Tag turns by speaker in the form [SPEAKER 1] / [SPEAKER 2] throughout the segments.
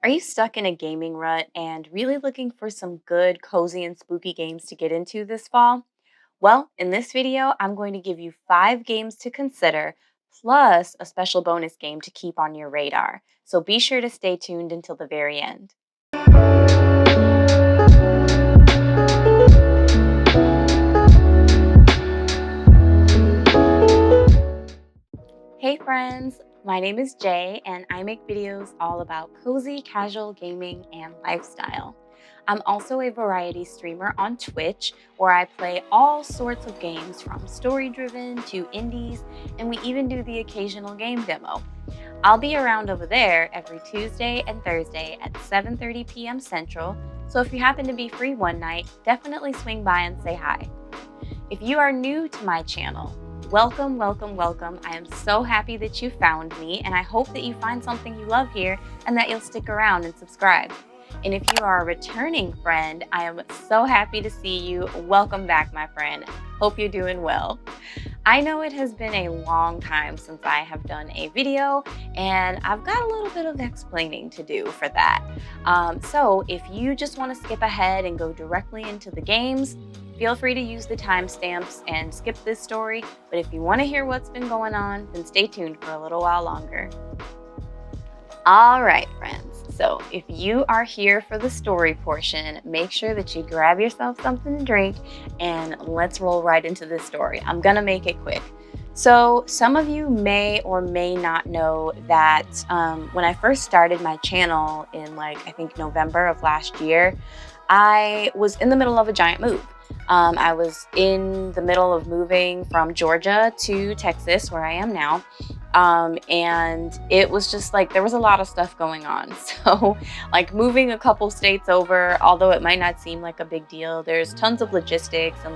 [SPEAKER 1] Are you stuck in a gaming rut and really looking for some good, cozy, and spooky games to get into this fall? Well, in this video, I'm going to give you 5 games to consider, plus a special bonus game to keep on your radar. So be sure to stay tuned until the very end. Hey friends, my name is Jay and I make videos all about cozy, casual gaming and lifestyle. I'm also a variety streamer on Twitch where I play all sorts of games from story-driven to indies, and we even do the occasional game demo. I'll be around over there every Tuesday and Thursday at 7:30 p.m. Central, so if you happen to be free one night, definitely swing by and say hi. If you are new to my channel, welcome, welcome, welcome. I am so happy that you found me, and I hope that you find something you love here and that you'll stick around and subscribe. And if you are a returning friend, I am so happy to see you. Welcome back, my friend. Hope you're doing well. I know it has been a long time since I have done a video, and I've got a little bit of explaining to do for that. So if you just want to skip ahead and go directly into the games, feel free to use the timestamps and skip this story. But if you want to hear what's been going on, then stay tuned for a little while longer. All right, friends. So if you are here for the story portion, make sure that you grab yourself something to drink and let's roll right into this story. I'm gonna make it quick. So some of you may or may not know that when I first started my channel in I think November of last year, I was in the middle of a giant move. I was in the middle of moving from Georgia to Texas, where I am now. And it was just there was a lot of stuff going on. So moving a couple states over, although it might not seem like a big deal, there's tons of logistics and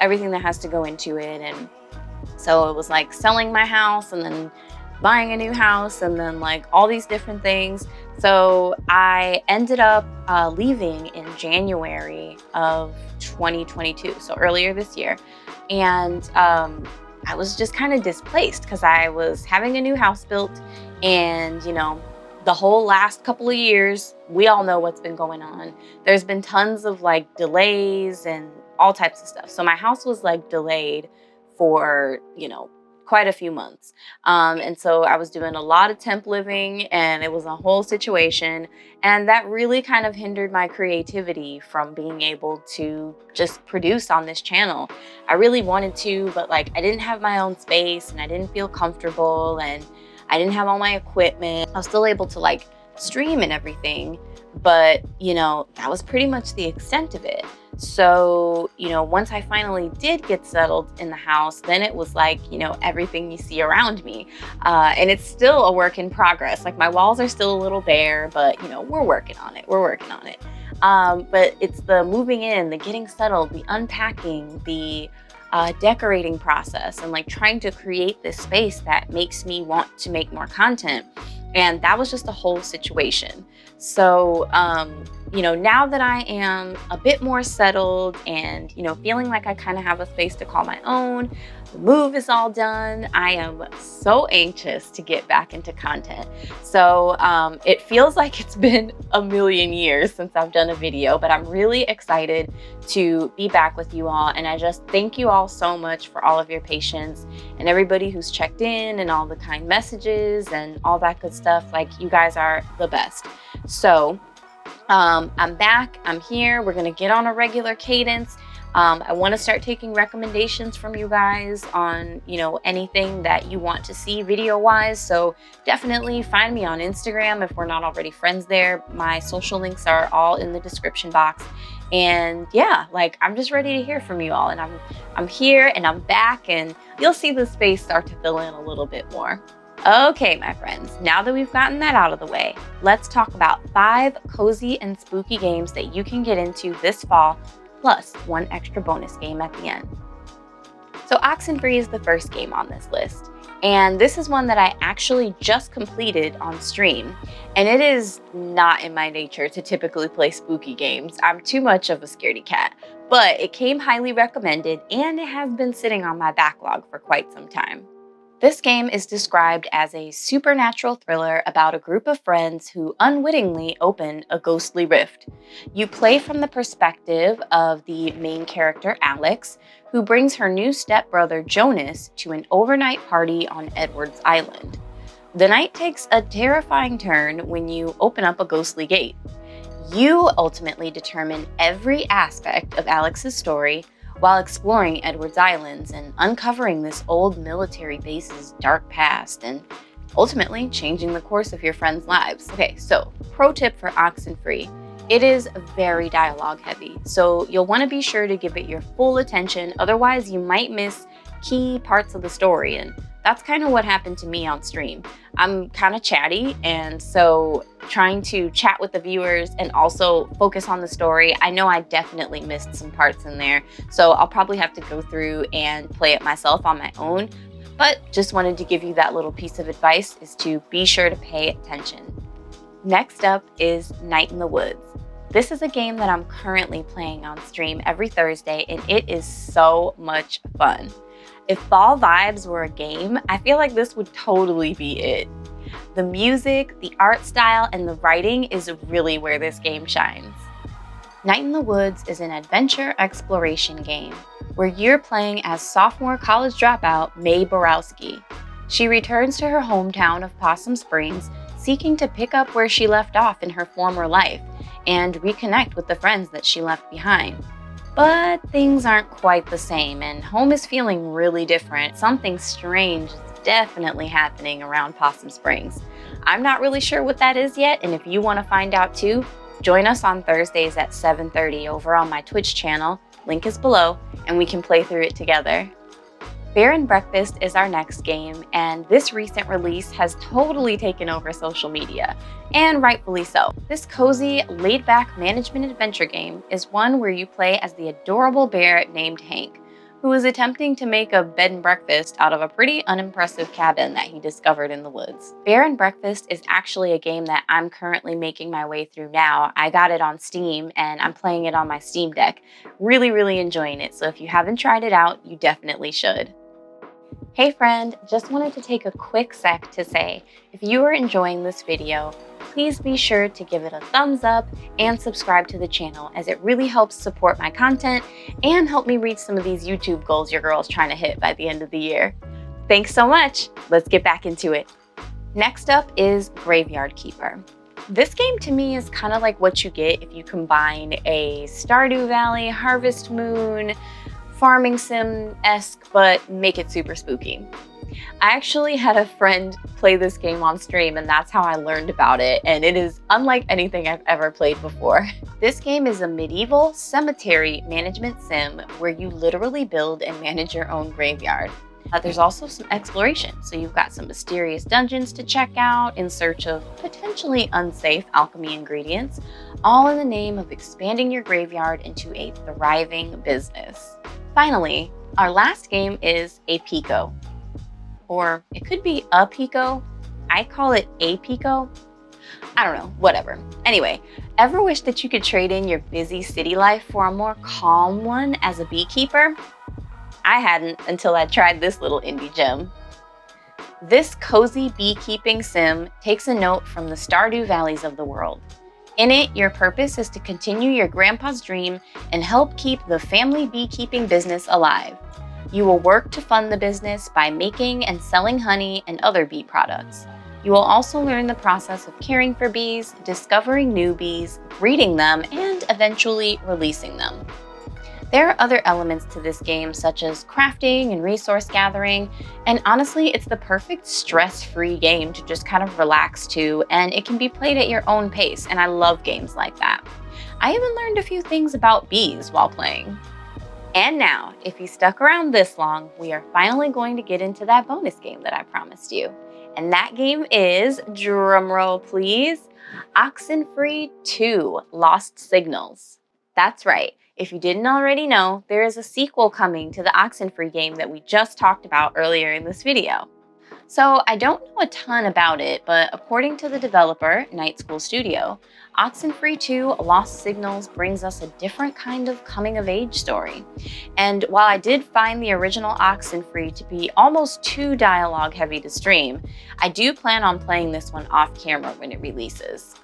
[SPEAKER 1] everything that has to go into it. And so it was selling my house and then buying a new house and then all these different things. So I ended up leaving in January of 2022, so earlier this year. And I was just kind of displaced because I was having a new house built, and the whole last couple of years, we all know what's been going on. There's been tons of delays and all types of stuff. So my house was delayed for quite a few months. And so I was doing a lot of temp living, and it was a whole situation. And that really kind of hindered my creativity from being able to just produce on this channel. I really wanted to, but I didn't have my own space and I didn't feel comfortable and I didn't have all my equipment. I was still able to stream and everything, but that was pretty much the extent of it. So, once I finally did get settled in the house, then it was everything you see around me. And it's still a work in progress. My walls are still a little bare, but we're working on it. We're working on it. But it's the moving in, the getting settled, the unpacking, the decorating process, and trying to create this space that makes me want to make more content. And that was just the whole situation. So, now that I am a bit more settled and, feeling like I kind of have a space to call my own, the move is all done, I am so anxious to get back into content. So it feels like it's been a million years since I've done a video, but I'm really excited to be back with you all. And I just thank you all so much for all of your patience and everybody who's checked in and all the kind messages and all that good stuff. You guys are the best. So I'm back, I'm here, we're gonna get on a regular cadence. I want to start taking recommendations from you guys on, anything that you want to see video-wise. So definitely find me on Instagram if we're not already friends there. My social links are all in the description box. And yeah, I'm just ready to hear from you all. And I'm here and I'm back, and you'll see the space start to fill in a little bit more. Okay, my friends, now that we've gotten that out of the way, let's talk about 5 cozy and spooky games that you can get into this fall, plus one extra bonus game at the end. So Oxenfree is the first game on this list, and this is one that I actually just completed on stream. And it is not in my nature to typically play spooky games. I'm too much of a scaredy cat, but it came highly recommended and it has been sitting on my backlog for quite some time. This game is described as a supernatural thriller about a group of friends who unwittingly open a ghostly rift. You play from the perspective of the main character, Alex, who brings her new stepbrother, Jonas, to an overnight party on Edwards Island. The night takes a terrifying turn when you open up a ghostly gate. You ultimately determine every aspect of Alex's story while exploring Edwards Islands and uncovering this old military base's dark past and ultimately changing the course of your friends' lives. Okay, so pro tip for Oxenfree. It is very dialogue heavy, so you'll want to be sure to give it your full attention, otherwise you might miss key parts of the story, and that's kind of what happened to me on stream. I'm kind of chatty, and so trying to chat with the viewers and also focus on the story, I know I definitely missed some parts in there, so I'll probably have to go through and play it myself on my own, but just wanted to give you that little piece of advice, is to be sure to pay attention. Next up is Night in the Woods. This is a game that I'm currently playing on stream every Thursday, and it is so much fun. If fall vibes were a game, I feel like this would totally be it. The music, the art style, and the writing is really where this game shines. Night in the Woods is an adventure exploration game where you're playing as sophomore college dropout Mae Borowski. She returns to her hometown of Possum Springs, seeking to pick up where she left off in her former life and reconnect with the friends that she left behind. But things aren't quite the same, and home is feeling really different. Something strange is definitely happening around Possum Springs. I'm not really sure what that is yet, and if you want to find out too, join us on Thursdays at 7:30 over on my Twitch channel. Link is below, and we can play through it together. Bear and Breakfast is our next game, and this recent release has totally taken over social media, and rightfully so. This cozy, laid-back management adventure game is one where you play as the adorable bear named Hank, who is attempting to make a bed and breakfast out of a pretty unimpressive cabin that he discovered in the woods. Bear and Breakfast is actually a game that I'm currently making my way through now. I got it on Steam, and I'm playing it on my Steam Deck. Really enjoying it, so if you haven't tried it out, you definitely should. Hey friend, just wanted to take a quick sec to say, if you are enjoying this video, please be sure to give it a thumbs up and subscribe to the channel, as it really helps support my content and help me reach some of these YouTube goals your girl's trying to hit by the end of the year. Thanks so much. Let's get back into it. Next up is Graveyard Keeper. This game to me is kind of like what you get if you combine a Stardew Valley, Harvest Moon, farming sim-esque, but make it super spooky. I actually had a friend play this game on stream, and that's how I learned about it, and it is unlike anything I've ever played before. This game is a medieval cemetery management sim where you literally build and manage your own graveyard. There's also some exploration, so you've got some mysterious dungeons to check out in search of potentially unsafe alchemy ingredients, all in the name of expanding your graveyard into a thriving business. Finally, our last game is a Pico. Or it could be a Pico. I call it a Pico. I don't know, whatever. Anyway, ever wish that you could trade in your busy city life for a more calm one as a beekeeper? I hadn't until I tried this little indie gem. This cozy beekeeping sim takes a note from the Stardew Valleys of the world. In it, your purpose is to continue your grandpa's dream and help keep the family beekeeping business alive. You will work to fund the business by making and selling honey and other bee products. You will also learn the process of caring for bees, discovering new bees, breeding them, and eventually releasing them. There are other elements to this game, such as crafting and resource gathering, and honestly, it's the perfect stress-free game to just kind of relax to, and it can be played at your own pace, and I love games like that. I even learned a few things about bees while playing. And now, if you stuck around this long, we are finally going to get into that bonus game that I promised you. And that game is, drumroll please, Oxenfree 2: Lost Signals. That's right. If you didn't already know, there is a sequel coming to the Oxenfree game that we just talked about earlier in this video. So I don't know a ton about it, but according to the developer, Night School Studio, Oxenfree 2 Lost Signals brings us a different kind of coming-of-age story. And while I did find the original Oxenfree to be almost too dialogue-heavy to stream, I do plan on playing this one off-camera when it releases.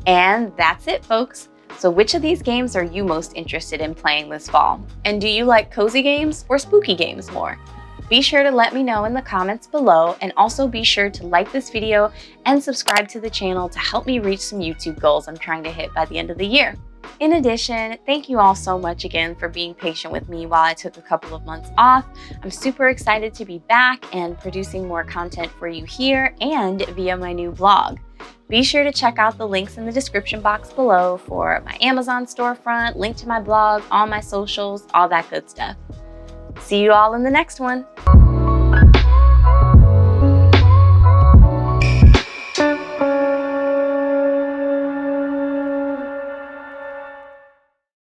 [SPEAKER 1] And that's it, folks. So which of these games are you most interested in playing this fall? And do you like cozy games or spooky games more? Be sure to let me know in the comments below, and also be sure to like this video and subscribe to the channel to help me reach some YouTube goals I'm trying to hit by the end of the year. In addition, thank you all so much again for being patient with me while I took a couple of months off. I'm super excited to be back and producing more content for you here and via my new blog. Be sure to check out the links in the description box below for my Amazon storefront, link to my blog, all my socials, all that good stuff. See you all in the next one.